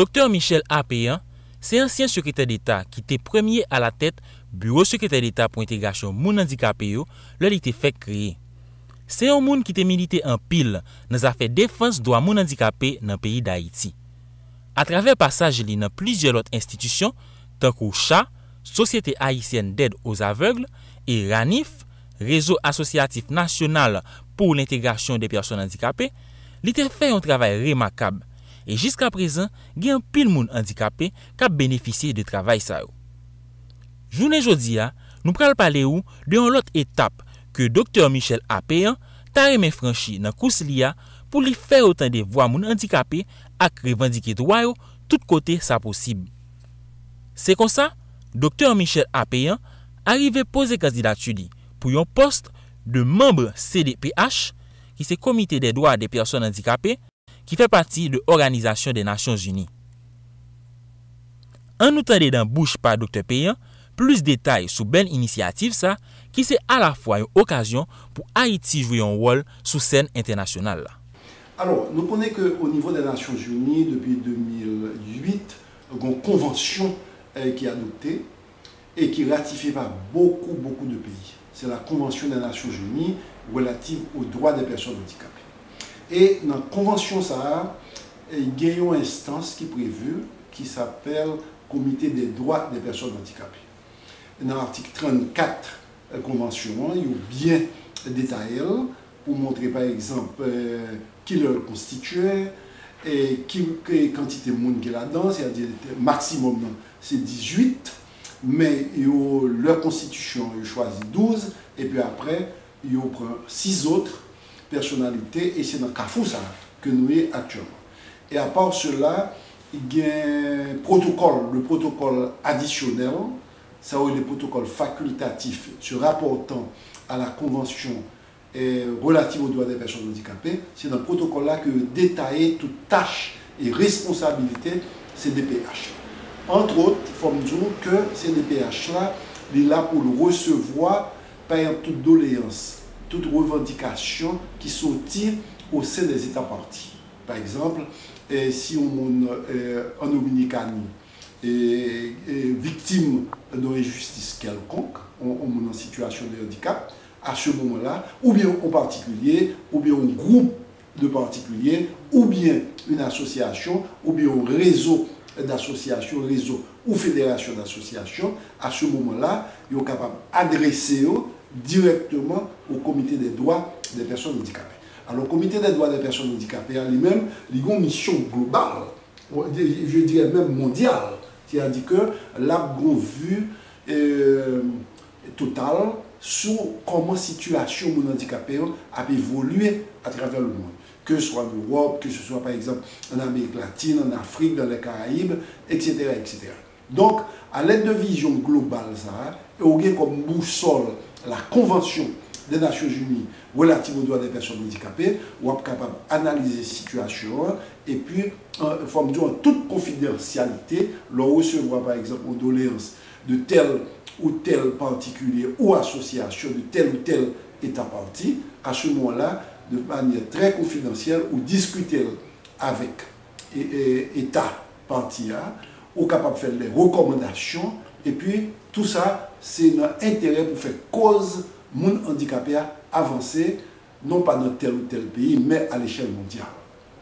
Dr Michel Apéan, c'est ancien secrétaire d'État qui était premier à la tête bureau secrétaire d'État pour intégration moun handicapé yo, lè li te fait créer. C'est un moun qui te milité en pile dans les affaires défense droit moun handicapé dans le pays d'Haïti. À travers passage li dans plusieurs autres institutions, tant que CHA, Société haïtienne d'aide aux aveugles, et RANIF, Réseau associatif national pour l'intégration des personnes handicapées, li te fait un travail remarquable. Et jusqu'à présent, il y a un pile moun handicapé qui a bénéficié de travail ça. Journée jodi a, nous pral parler ou de une autre étape que Dr Michel Apéan t'a remè franchi dans course lia pour lui faire autant de voix moun handicapé ak revendiquer droit yo tout côté ça possible. C'est comme ça, Dr Michel Apéan arrivé poser candidature pour un poste de membre CDPH qui c'est Comité des droits des personnes handicapées qui fait partie de l'Organisation des Nations Unies. En nous tendez dans bouche par Dr Péan, plus de détails sur belle initiative ça, qui c'est à la fois une occasion pour Haïti jouer un rôle sous scène internationale. Alors, nous connaissons qu'au niveau des Nations Unies, depuis 2008, il y a une convention qui est adoptée et qui est ratifiée par beaucoup de pays. C'est la Convention des Nations Unies relative aux droits des personnes handicapées. Et dans la convention, il y a une instance qui est prévue qui s'appelle Comité des droits des personnes handicapées. Dans l'article 34 de la convention, il y a bien détaillé pour montrer par exemple qui le constitue et quelle quantité de monde qui est là-dedans, c'est-à-dire maximum c'est 18, mais leur constitution, ils choisissent 12, et puis après, ils prennent 6 autres personnalités, et c'est dans CAFOU ça que nous sommes actuellement. Et à part cela, il y a un protocole, le protocole additionnel, ça est le protocole facultatif se rapportant à la convention relative aux droits des personnes handicapées. C'est dans le protocole-là que détailler toutes tâches et responsabilités CDPH. Entre autres, il faut me dire que CDPH-là, il est là pour le recevoir par toute doléance, toute revendication qui sortit au sein des États partis. Par exemple, si on en Dominicanie est victime d'une injustice quelconque, on est en situation de handicap, à ce moment-là, ou bien en particulier, ou bien un groupe de particuliers, ou bien une association, ou bien un réseau d'associations, réseau ou fédération d'associations, à ce moment-là, ils sont capables d'adresser directement au comité des droits des personnes handicapées. Alors, le comité des droits des personnes handicapées lui-même, il a une mission globale, je dirais même mondiale, c'est-à-dire que là, on a vue totale sur comment la situation des handicapés a évolué à travers le monde. Que ce soit en Europe, que ce soit par exemple en Amérique latine, en Afrique, dans les Caraïbes, etc. etc. Donc, à l'aide de vision globale, ça, on a comme boussole la Convention des Nations Unies relative aux droits des personnes handicapées, on est capable d'analyser la situation et puis, en toute confidentialité, l'on recevra par exemple aux doléances de tel ou tel particulier ou association de tel ou tel État parti, à ce moment-là, de manière très confidentielle, ou discuter avec l'État parti, ou capable de faire des recommandations, et puis tout ça, c'est notre intérêt pour faire cause moun handicapé avancer, non pas dans tel ou tel pays, mais à l'échelle mondiale.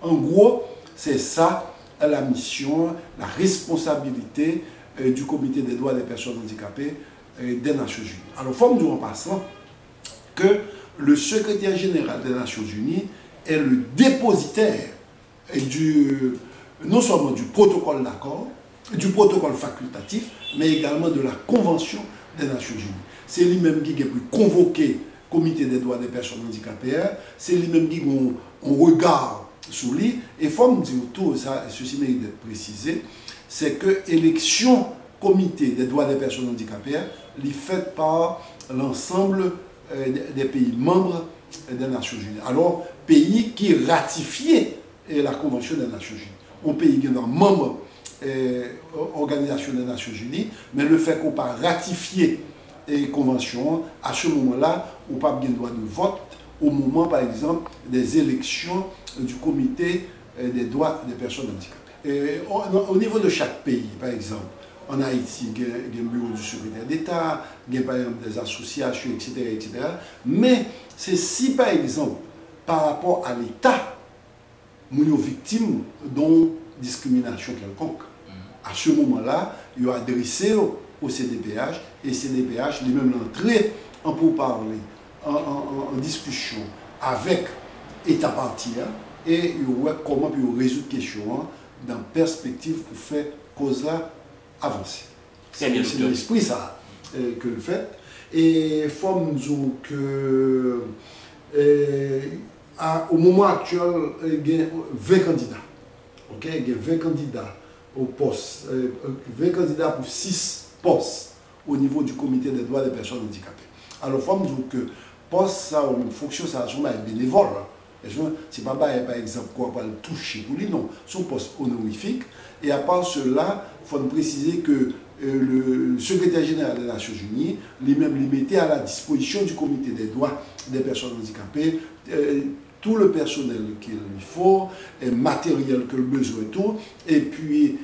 En gros, c'est ça la mission, la responsabilité du Comité des droits des personnes handicapées des Nations Unies. Alors, il faut me dire en passant que le secrétaire général des Nations Unies est le dépositaire non seulement du protocole d'accord, du protocole facultatif, mais également de la Convention des Nations Unies. C'est lui-même qui a pu convoquer le Comité des droits des personnes handicapées, c'est lui-même qui a un regard sur lui. Et il faut me dire tout, ça, ceci mérite d'être précisé, c'est que l'élection Comité des droits des personnes handicapées est faite par l'ensemble des pays membres des Nations Unies. Alors, pays qui ratifiaient la Convention des Nations Unies. Un pays qui est membre Organisation des Nations Unies, mais le fait qu'on n'a pas ratifié la Convention, à ce moment-là, on n'a pas bien droit de vote au moment, par exemple, des élections du Comité des droits des personnes handicapées. Au niveau de chaque pays, par exemple, en Haïti, il y a un bureau du secrétaire d'État, il y a par exemple des associations, etc. etc. Mais c'est si, par exemple, par rapport à l'État, nous sommes victimes d'une discrimination quelconque. À ce moment-là, il a adressé au CDPH et CDPH lui-même l'entrée en pourparler, en discussion avec l'État parti et il voit comment il résoudre la question dans la perspective pour faire cause là avancer. C'est l'esprit ça que le fait. Et il faut nous dire que au moment actuel, il y a 20 candidats. Okay? Il y a 20 candidats au poste, 20 candidats pour 6 postes au niveau du comité des droits des personnes handicapées. Alors, il faut me dire que poste, ça, une fonction, ça est bénévole. C'est pas par exemple quoi pas le toucher pour lui, non. Son poste honorifique. Et à part cela, il faut préciser que le secrétaire général des Nations Unies, lui-même, lui mettait à la disposition du comité des droits des personnes handicapées tout le personnel qu'il lui faut, matériel que le besoin tout, et puis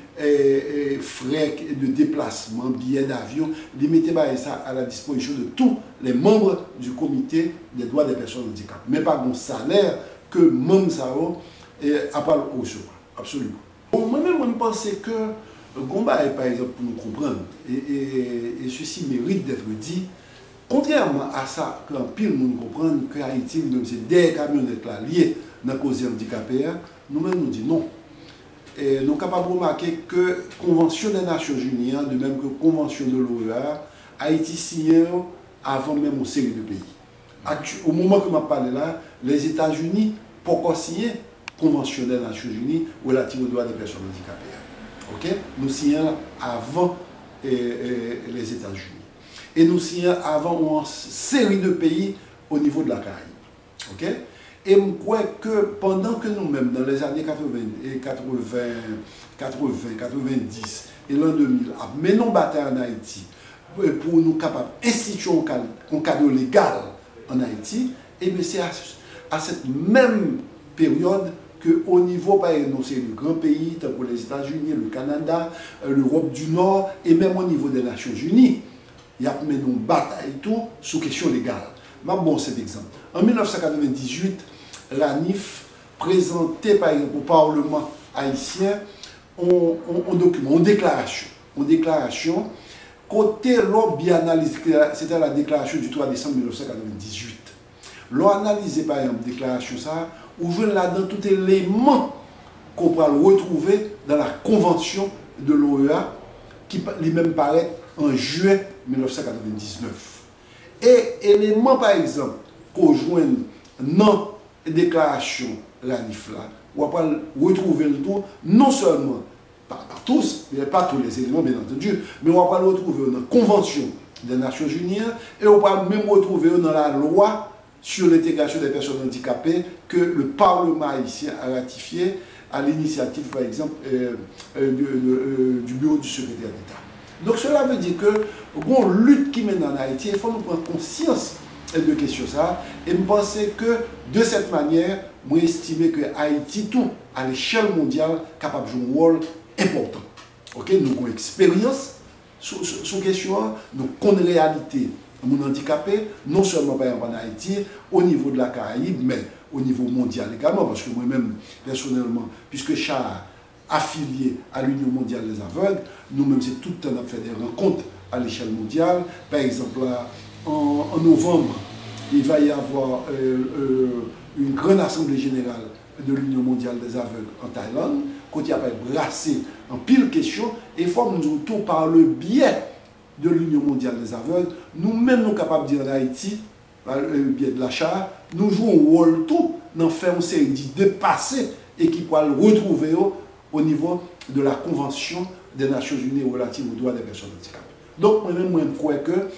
frais de déplacement, billets d'avion, il mettait ça à la disposition de tous les membres du comité des droits des personnes handicapées. Mais pas bon salaire que même ça a pas le recevoir. Absolument. Bon, moi-même, je pense que Gomba est par exemple pour nous comprendre, et ceci mérite d'être dit. Contrairement à ça, quand pile nous comprenons que Haïti, c'est des camionnettes là, liées dans la cause handicapée, nous-mêmes nous disons non. Et nous sommes capables de remarquer que la Convention des Nations Unies, de même que la Convention de l'OEA, Haïti signe avant même une série de pays. Au moment que je parle là, les États-Unis n'ont pas signé la Convention des Nations Unies relative aux droits des personnes handicapées. Okay? Nous signons avant les États-Unis. Et nous signons avant une série de pays au niveau de la Caraïbe. Okay? Et je crois que pendant que nous-mêmes, dans les années 90 et l'an 2000, menons bataille en Haïti pour nous capables d'instituer un cadre légal en Haïti, et c'est à cette même période qu'au niveau, par exemple, de grands pays, tels que les États-Unis, le Canada, l'Europe du Nord, et même au niveau des Nations Unies, il y a mené une bataille tout sur question légale. Bon, cet exemple. En 1998, l'ANIF présentait par exemple au Parlement haïtien un document, une déclaration, côté l'on bien analysé, c'était la déclaration du 3 décembre 1998. L'on analysé par exemple la déclaration ça, où je là-dedans tout élément qu'on peut retrouver dans la convention de l'OEA qui lui-même paraît en juin 1999. Et élément par exemple qu'on joint dans la déclaration l'ANIF là, on va retrouver le tout, non seulement pas tous, mais pas tous les éléments bien entendu, mais on va le retrouver dans la Convention des Nations Unies et on va même retrouver dans la loi sur l'intégration des personnes handicapées que le Parlement haïtien a ratifié à l'initiative par exemple du bureau du secrétaire d'État. Donc cela veut dire que bon lutte qui mène en Haïti, il faut nous prendre conscience de questions ça et me penser que de cette manière, moi estimer que Haïti tout à l'échelle mondiale capable de jouer un rôle important. OK, nous avons expérience sur question, nous connaissons la réalité mon handicapé, non seulement par exemple en Haïti, au niveau de la Caraïbe, mais au niveau mondial également, parce que moi-même, personnellement, puisque Char affilié à l'Union mondiale des aveugles, nous-mêmes, c'est tout le temps fait des rencontres à l'échelle mondiale. Par exemple, là, en novembre, il va y avoir une grande assemblée générale de l'Union mondiale des aveugles en Thaïlande, quand il y a brassé en pile question, et il faut nous tout par le biais de l'Union mondiale des aveugles, nous-mêmes nous sommes capables de dire en Haïti, par le biais de l'achat, nous jouons un rôle tout dans faire une série d'idées passées et qui pourra le retrouver au niveau de la Convention des Nations Unies relative aux droits des personnes handicapées. Donc, moi-même, je crois que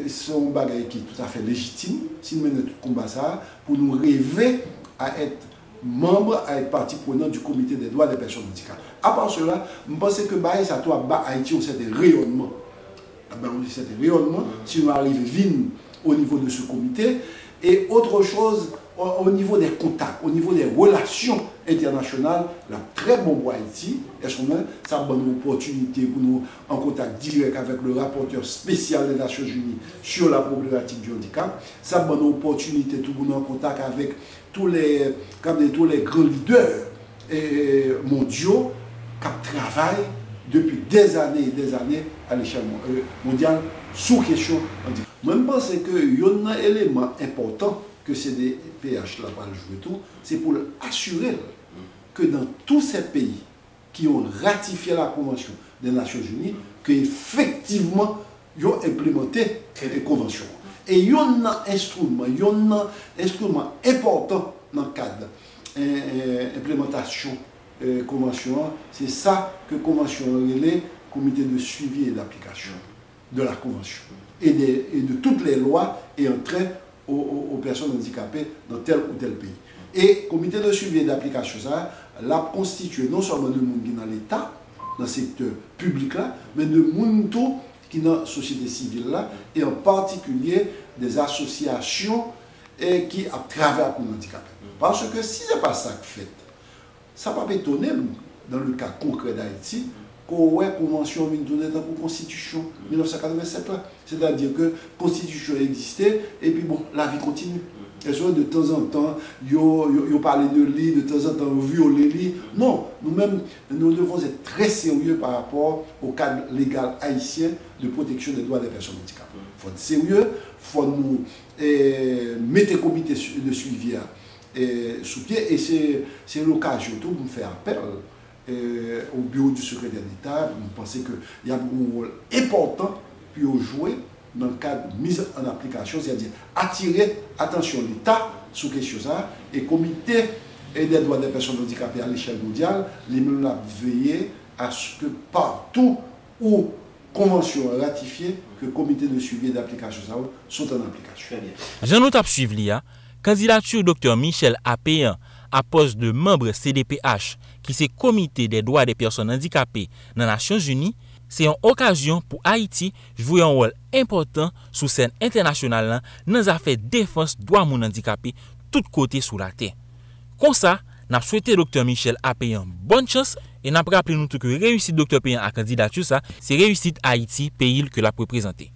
c'est un bagage qui est tout à fait légitime, si nous menons tout combat ça, pour nous rêver à être membre, à être partie prenante du comité des droits des personnes handicapées. À part cela, je pense que ça doit Haïti un certain rayonnement. Un certain rayonnement, si nous arrivons vite au niveau de ce comité. Et autre chose, au niveau des contacts, au niveau des relations international, la très bon pour Haïti. Est-ce qu'on a ça bonne opportunité pour nous en contact direct avec le rapporteur spécial des Nations Unies sur la problématique du handicap. Ça bonne opportunité pour nous en contact avec tous les grands leaders mondiaux qui travaillent depuis des années et des années à l'échelle mondiale sous question handicap. Moi, je pense qu'il y a un élément important que CDPH là va jouer tout, c'est pour assurer que dans tous ces pays qui ont ratifié la Convention des Nations Unies, qu'effectivement, ils ont implémenté les conventions. Et il y a un instrument important dans le cadre d'implémentation convention, c'est ça que convention relève, comité de suivi et d'application de la convention et de toutes les lois ayant trait aux personnes handicapées dans tel ou tel pays. Et comité de suivi et d'application, ça l'a constitué non seulement de monde qui dans l'État, dans le secteur public là, mais de monde qui dans la société civile là, et en particulier des associations qui travaillent pour les handicapés. Parce que si ce n'est pas ça que fait, ça ne va pas étonner dans le cas concret d'Haïti qu'on ait convention dans la constitution 1987 là. C'est-à-dire que la constitution existait et puis bon, la vie continue. Et soit de temps en temps, ils parlent de lui, de temps en temps, violer lui. Non, nous-mêmes, nous devons être très sérieux par rapport au cadre légal haïtien de protection des droits des personnes handicapées. Il faut être sérieux, il faut nous mettre le comité de suivi sous pied. Et c'est l'occasion de nous faire appel au bureau du secrétaire d'État. Nous pensons qu'il y a un rôle important pour jouer dans le cadre de mise en application, c'est-à-dire attirer attention de l'État sur question ça, et le comité des droits des personnes handicapées à l'échelle mondiale, les mêmes là veiller à ce que partout où convention ratifiée, que le comité de suivi et d'application ça sont en application. Jean-Nous t'a suivi là, candidature Dr Michel Apéyan à poste de membre CDPH, qui c'est comité des droits des personnes handicapées dans les Nations Unies, c'est une occasion pour Haïti jouer un rôle important sous scène internationale dans les affaires de défense droits des handicapés tout côté sous la terre. Comme ça, nous souhaitons Dr Michel Apéyan bonne chance et nous rappelons nous que réussite Dr Apéyan à candidature ça, c'est réussite Haïti pays que l'a représenté.